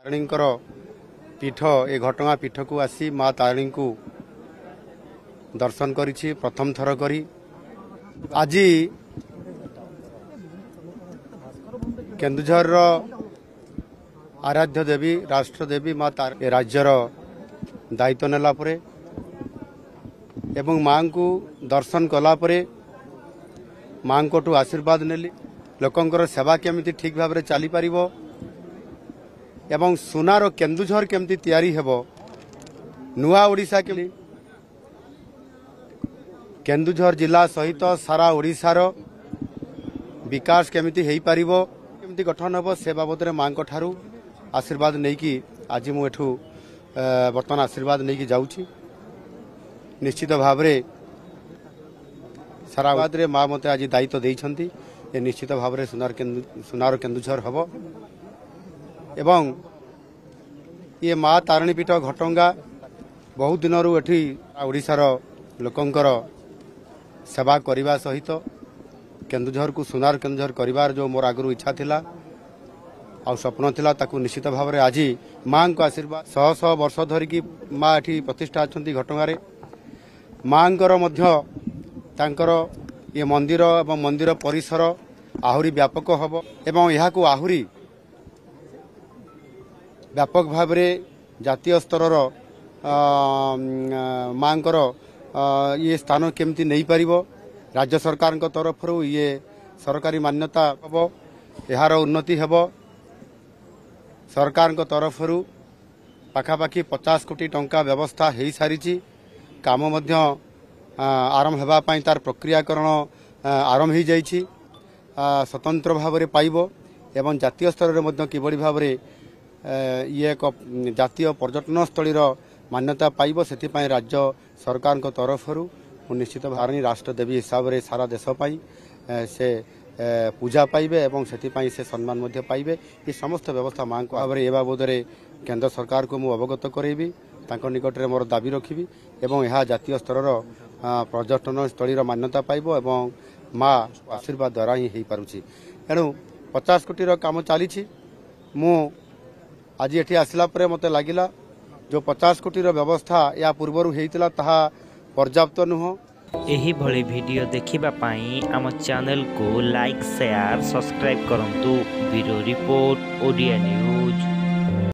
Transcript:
तारिणींकर पीठ ए घटगां पीठ को आसी माँ तारिणी को दर्शन करी प्रथम थर करी आज केन्दुझर आराध्य देवी राष्ट्र देवी माँ तारिणी राज्यर दायित्व नेला परे एवं माँ को दर्शन कला परे माँ को आशीर्वाद नेली लोकंकर सेवा केमिति ठीक भाव में चली पार एवं सुनार केन्दुझर केमती तैयारी हेबो नुआ ओडिशा के केन्दुझर जिला सहित सारा ओडिशार विकास केमिति हेई पारिबो केमिति गठन हेबो से बाबद माँ ठारू आशीर्वाद नहीं कि आज मुठू बर्तमान आशीर्वाद नहीं कि जाऊँगी निश्चित भाव में सारा बाद माँ मते आज दायित्व देइछंती ये निश्चित भाव में सुनार केन्दुझर हेबो एवं ये माँ तारिणी पीठ घटंगा बहुत दिन एठी ओडिशार लोकंकर सेवा करने सहित केन्दुझर को सुनार केन्दुझर करिवार जो मोर आगु इच्छा थिला आ स्वप्न थिला ताकू निश्चित भाव में आज माँ को आशीर्वाद शह शह वर्ष धरिकी माँ एठी प्रतिष्ठा अच्छी घटगां माँकर मध्य तांकर ये मंदिर एवं मंदिर परिसर आहुरी व्यापक हब एवं यहाँ को आहुरी व्यापक भाव में जातीय स्तर माँकर ये स्थान केमती नहीं पारिबो राज्य सरकार तरफ ये सरकारी मान्यता हम यार उन्नति हेब सरकार तरफ पाखापाखि 50 कोटी टंका व्यवस्था हो सारी काम आरंभ होगापाई तार प्रक्रियाकरण आरंभ हो जाइए स्वतंत्र भाव में पाइब एवं जातीय स्तर में किभली भाव में ये एक जातीय पर्यटन स्थलीर मान्यता पाइब से राज्य सरकार तरफ निश्चित भाव राष्ट्र देवी हिसाब से सारा देश से पूजा पाइबे एवं से सम्मान पाइबे ये समस्त व्यवस्था माँ को भाव में बाबद केंद्र सरकार को मुझे अवगत करेबी निकट में मोर दाबी रखी एवं यह जातीय स्तर पर्यटन स्थलीर मान्यता पाइब एवं माँ आशीर्वाद द्वारा ही हो पारुछि एणु 50 कोटी काम चली मु आज ये आसला मत लगिला जो 50 कोटी व्यवस्था या पूर्वर होता ताहा पर्याप्त नुह। एही भली वीडियो देखिबा पाई आम चैनल को लाइक शेयर सब्सक्राइब करंतु ब्यूरो रिपोर्ट ओडिया न्यूज।